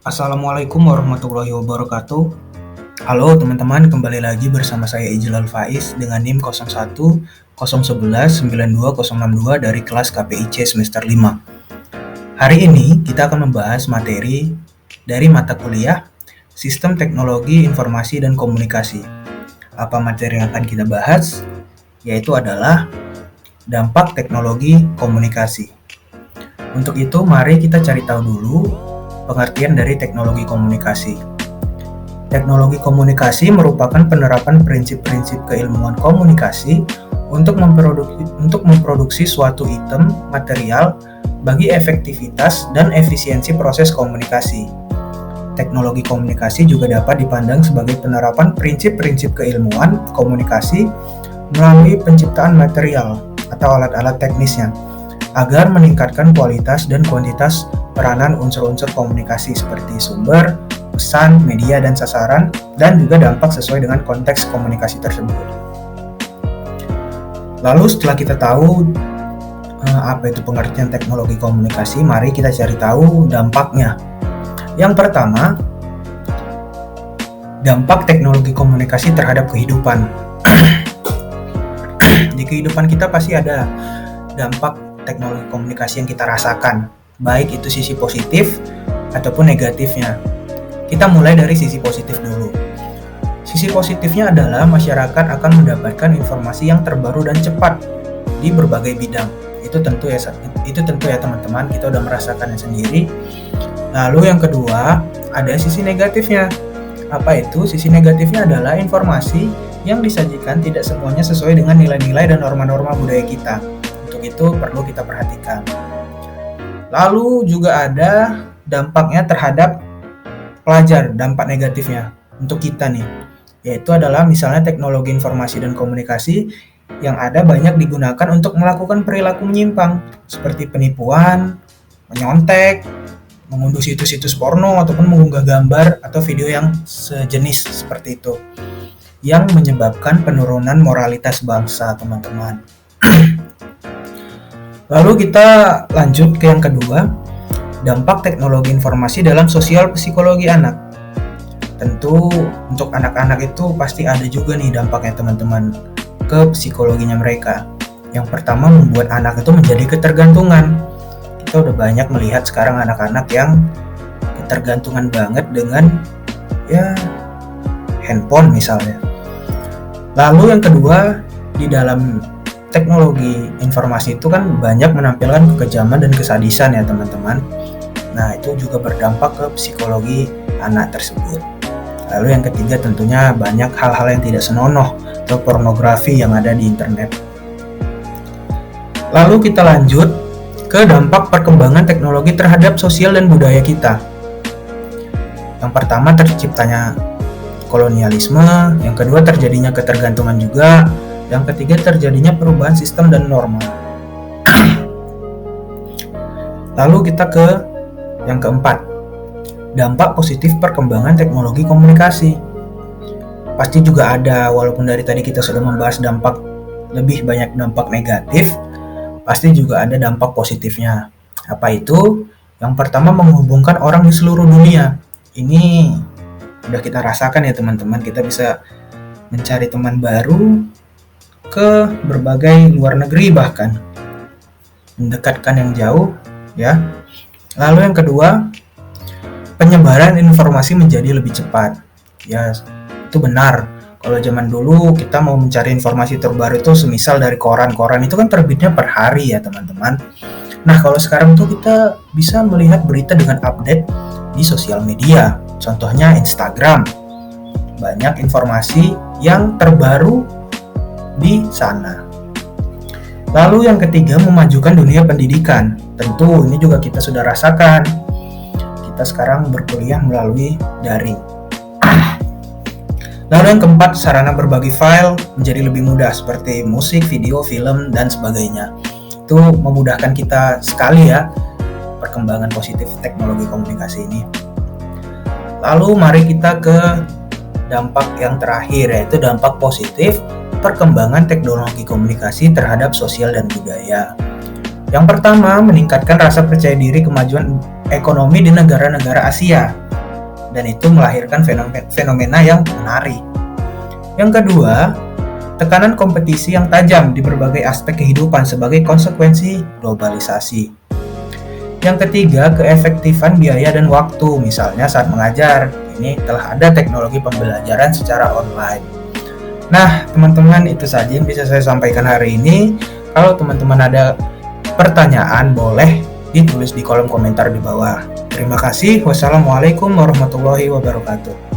Assalamualaikum warahmatullahi wabarakatuh. Halo teman-teman, kembali lagi bersama saya Ijlal Faiz dengan NIM 01 011 92 062 dari kelas KPIC semester 5. Hari ini kita akan membahas materi dari mata kuliah Sistem Teknologi Informasi dan Komunikasi. Apa materi yang akan kita bahas? Yaitu adalah dampak teknologi komunikasi. Untuk itu, mari kita cari tahu dulu pengertian dari teknologi komunikasi. Teknologi komunikasi merupakan penerapan prinsip-prinsip keilmuan komunikasi untuk memproduksi suatu item material bagi efektivitas dan efisiensi proses komunikasi. Teknologi komunikasi juga dapat dipandang sebagai penerapan prinsip-prinsip keilmuan komunikasi melalui penciptaan material atau alat-alat teknisnya agar meningkatkan kualitas dan kuantitas peranan unsur-unsur komunikasi seperti sumber, pesan, media, dan sasaran, dan juga dampak sesuai dengan konteks komunikasi tersebut. Lalu setelah kita tahu apa itu pengertian teknologi komunikasi, mari kita cari tahu dampaknya. Yang pertama, dampak teknologi komunikasi terhadap kehidupan. Di kehidupan kita pasti ada dampak teknologi komunikasi yang kita rasakan, baik itu sisi positif ataupun negatifnya. Kita mulai dari sisi positif dulu. Sisi positifnya adalah masyarakat akan mendapatkan informasi yang terbaru dan cepat di berbagai bidang. Itu tentu ya teman-teman, kita udah merasakannya sendiri. Lalu yang kedua, ada sisi negatifnya. Apa itu? Sisi negatifnya adalah informasi yang disajikan tidak semuanya sesuai dengan nilai-nilai dan norma-norma budaya kita. Itu perlu kita perhatikan. Lalu juga ada dampaknya terhadap pelajar, dampak negatifnya untuk kita nih, yaitu adalah misalnya teknologi informasi dan komunikasi yang ada banyak digunakan untuk melakukan perilaku menyimpang seperti penipuan, menyontek, mengunduh situs-situs porno ataupun mengunggah gambar atau video yang sejenis seperti itu, yang menyebabkan penurunan moralitas bangsa, teman-teman. Lalu kita lanjut ke yang kedua, dampak teknologi informasi dalam sosial psikologi anak. Tentu untuk anak-anak itu pasti ada juga nih dampaknya teman-teman ke psikologinya mereka. Yang pertama, membuat anak itu menjadi ketergantungan. Kita udah banyak melihat sekarang anak-anak yang ketergantungan banget dengan handphone misalnya. Lalu yang kedua, di dalam teknologi informasi itu kan banyak menampilkan kekejaman dan kesadisan ya teman-teman. Nah, itu juga berdampak ke psikologi anak tersebut. Lalu yang ketiga tentunya banyak hal-hal yang tidak senonoh atau pornografi yang ada di internet. Lalu kita lanjut ke dampak perkembangan teknologi terhadap sosial dan budaya kita. Yang pertama, terciptanya kolonialisme, yang kedua terjadinya ketergantungan juga, yang ketiga terjadinya perubahan sistem dan norma. Lalu kita ke yang keempat, dampak positif perkembangan teknologi komunikasi. Pasti juga ada, walaupun dari tadi kita sudah membahas dampak lebih banyak dampak negatif, pasti juga ada dampak positifnya. Apa itu? Yang pertama, menghubungkan orang di seluruh dunia. Ini udah kita rasakan ya teman-teman, kita bisa mencari teman baru ke berbagai luar negeri, bahkan mendekatkan yang jauh ya. Lalu yang kedua, penyebaran informasi menjadi lebih cepat. Ya, itu benar. Kalau zaman dulu kita mau mencari informasi terbaru itu semisal dari koran itu kan terbitnya per hari ya teman-teman. Nah, kalau sekarang tuh kita bisa melihat berita dengan update di sosial media. Contohnya Instagram. Banyak informasi yang terbaru di sana. Lalu yang ketiga, memajukan dunia pendidikan. Tentu ini juga kita sudah rasakan. Kita sekarang berkuliah melalui daring. Lalu yang keempat, sarana berbagi file menjadi lebih mudah seperti musik, video, film, dan sebagainya. Itu memudahkan kita sekali ya perkembangan positif teknologi komunikasi ini. Lalu mari kita ke dampak yang terakhir, yaitu dampak positif perkembangan teknologi komunikasi terhadap sosial dan budaya. Yang pertama, meningkatkan rasa percaya diri kemajuan ekonomi di negara-negara Asia. dan itu melahirkan fenomena yang menarik. Yang kedua, tekanan kompetisi yang tajam di berbagai aspek kehidupan sebagai konsekuensi globalisasi. Yang ketiga, keefektifan biaya dan waktu, misalnya saat mengajar, ini telah ada teknologi pembelajaran secara online. Nah, teman-teman, itu saja yang bisa saya sampaikan hari ini. Kalau teman-teman ada pertanyaan, boleh ditulis di kolom komentar di bawah. Terima kasih. Wassalamualaikum warahmatullahi wabarakatuh.